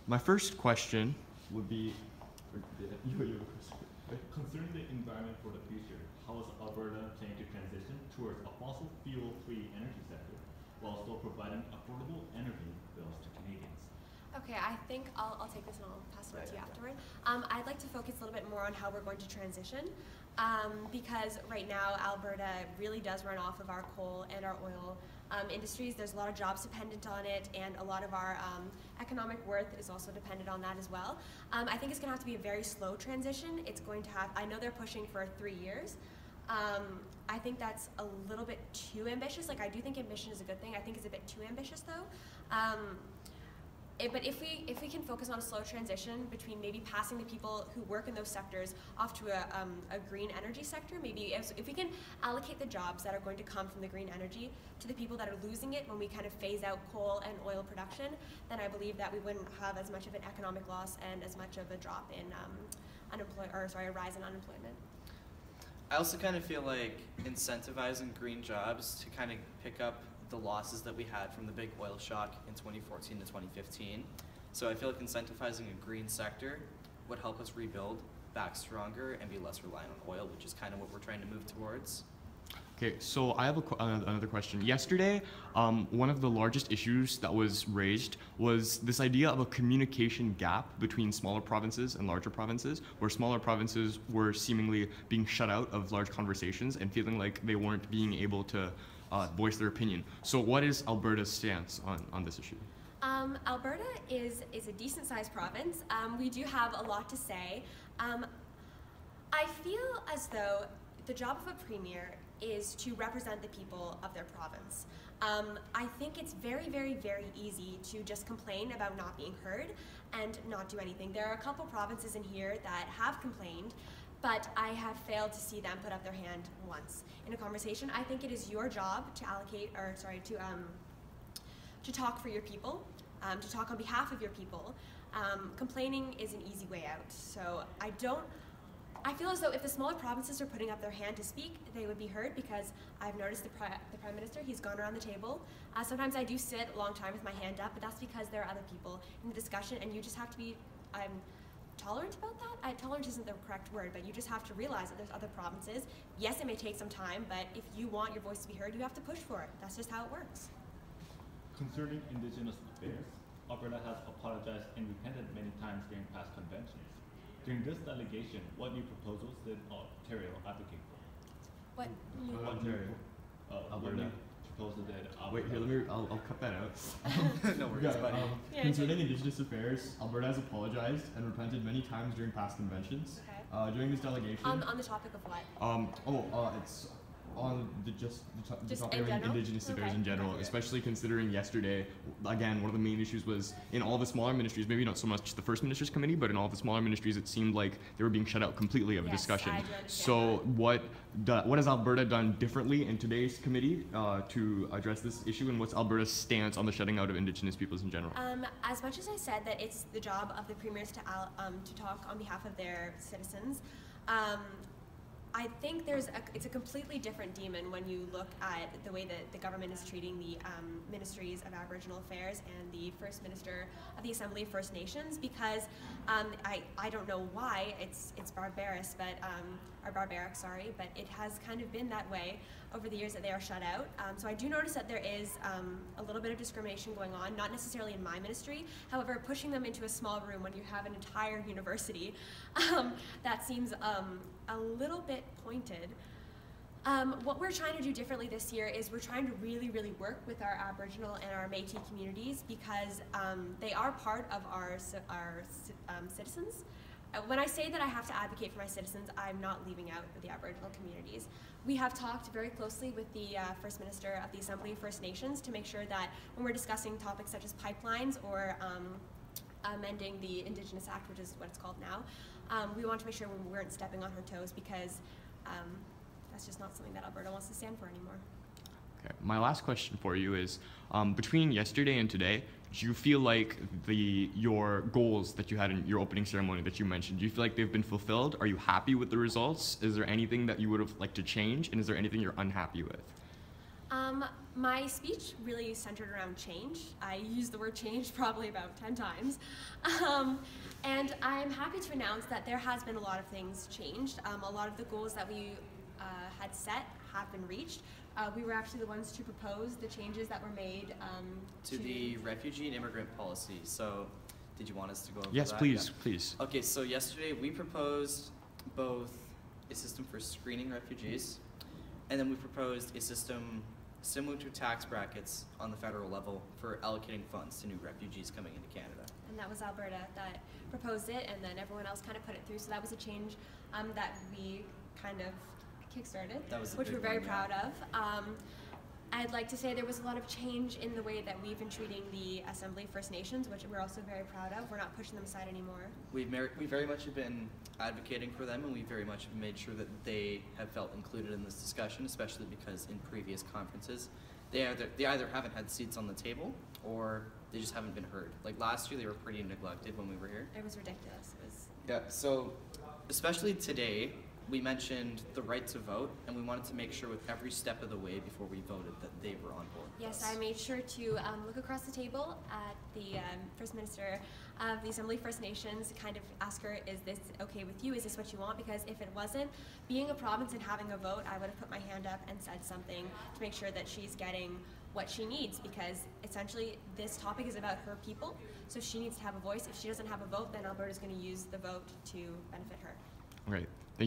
My first question would be, Considering the environment for the future, how is Alberta planning to transition towards a fossil fuel-free energy sector while still providing affordable energy bills to Canadians? Okay, I think I'll take this and I'll pass it on to you afterward. I'd like to focus a little bit more on how we're going to transition because right now Alberta really does run off of our coal and our oil industries. There's a lot of jobs dependent on it, and a lot of our economic worth is also dependent on that as well. I think it's going to have to be a very slow transition. It's going to have, I know they're pushing for 3 years. I think that's a little bit too ambitious. Like, I do think ambition is a good thing. I think it's a bit too ambitious though. But if we can focus on a slow transition between maybe passing the people who work in those sectors off to a green energy sector, maybe if we can allocate the jobs that are going to come from the green energy to the people that are losing it when we kind of phase out coal and oil production, then I believe that we wouldn't have as much of an economic loss and as much of a drop in a rise in unemployment. I also kind of feel like incentivizing green jobs to kind of pick up the losses that we had from the big oil shock in 2014 to 2015. So I feel like incentivizing a green sector would help us rebuild back stronger and be less reliant on oil, which is kind of what we're trying to move towards. okay, so I have another question. Yesterday, one of the largest issues that was raised was this idea of a communication gap between smaller provinces and larger provinces, where smaller provinces were seemingly being shut out of large conversations and feeling like they weren't being able to voice their opinion. So what is Alberta's stance on this issue? Alberta is a decent-sized province. We do have a lot to say. I feel as though the job of a premier is to represent the people of their province. I think it's very, very, very easy to just complain about not being heard and not do anything. There are a couple provinces in here that have complained, but I have failed to see them put up their hand once in a conversation. I think it is your job to to talk for your people, to talk on behalf of your people. Complaining is an easy way out. So I feel as though if the smaller provinces are putting up their hand to speak, they would be heard, because I've noticed the Prime Minister, he's gone around the table. Sometimes I do sit a long time with my hand up, but that's because there are other people in the discussion, and you just have to be tolerant about that. Tolerant isn't the correct word, but you just have to realize that there's other provinces. Yes, it may take some time, but if you want your voice to be heard, you have to push for it. That's just how it works. Concerning Indigenous affairs, Alberta has apologized and repented many times during past conventions. During this delegation, what new proposals did Ontario advocate for? What new Ontario. Alberta. Proposal did Alberta. Wait, here, I'll cut that out. No worries, buddy. Concerning Indigenous affairs, Alberta has apologized and repented many times during past conventions. Okay. During this delegation. On the topic of what? It's on the Just topic in of general? Indigenous affairs Okay. in general, especially considering yesterday, again, one of the main issues was in all the smaller ministries, maybe not so much the First Minister's Committee, but in all the smaller ministries, it seemed like they were being shut out completely of a Yes, discussion. I do understand So what has Alberta done differently in today's committee to address this issue, and what's Alberta's stance on the shutting out of Indigenous peoples in general? As much as I said that it's the job of the premiers to talk on behalf of their citizens, I think it's a completely different demon when you look at the way that the government is treating the ministries of Aboriginal Affairs and the First Minister of the Assembly of First Nations, because I don't know why it's barbarous, but barbaric, but it has kind of been that way over the years that they are shut out. So I do notice that there is a little bit of discrimination going on, not necessarily in my ministry. However, pushing them into a small room when you have an entire university, that seems a little bit pointed. What we're trying to do differently this year is we're trying to really, really work with our Aboriginal and our Métis communities, because they are part of our citizens. When I say that I have to advocate for my citizens, I'm not leaving out the Aboriginal communities. We have talked very closely with the First Minister of the Assembly of First Nations to make sure that when we're discussing topics such as pipelines or amending the Indigenous Act, which is what it's called now, we want to make sure we weren't stepping on her toes, because that's just not something that Alberta wants to stand for anymore. Okay. My last question for you is, between yesterday and today, do you feel like your goals that you had in your opening ceremony that you mentioned, do you feel like they've been fulfilled? Are you happy with the results? Is there anything that you would have liked to change? And is there anything you're unhappy with? My speech really centered around change. I used the word change probably about 10 times. And I'm happy to announce that there has been a lot of things changed. A lot of the goals that we had set have been reached. We were actually the ones to propose the changes that were made To the refugee and immigrant policy. So, did you want us to go over Yes, that? please, Yeah. please. Okay, so yesterday we proposed both a system for screening refugees, and then we proposed a system similar to tax brackets on the federal level for allocating funds to new refugees coming into Canada. And that was Alberta that proposed it, and then everyone else kind of put it through. So that was a change that we kind of kickstarted, That was a which big we're very one, proud yeah. of. I'd like to say there was a lot of change in the way that we've been treating the Assembly First Nations, which we're also very proud of. We're not pushing them aside anymore. We very much have been advocating for them, and we very much have made sure that they have felt included in this discussion, especially because in previous conferences, they either haven't had seats on the table or they just haven't been heard. Like last year, they were pretty neglected when we were here. It was ridiculous. It was. Yeah, so especially today, we mentioned the right to vote, and we wanted to make sure with every step of the way before we voted that they were on board. with Yes, us. I made sure to look across the table at the First Minister of the Assembly First Nations, kind of ask her, is this okay with you? Is this what you want? Because if it wasn't, being a province and having a vote, I would have put my hand up and said something to make sure that she's getting what she needs, because essentially this topic is about her people, so she needs to have a voice. If she doesn't have a vote, then Alberta's going to use the vote to benefit her. Right.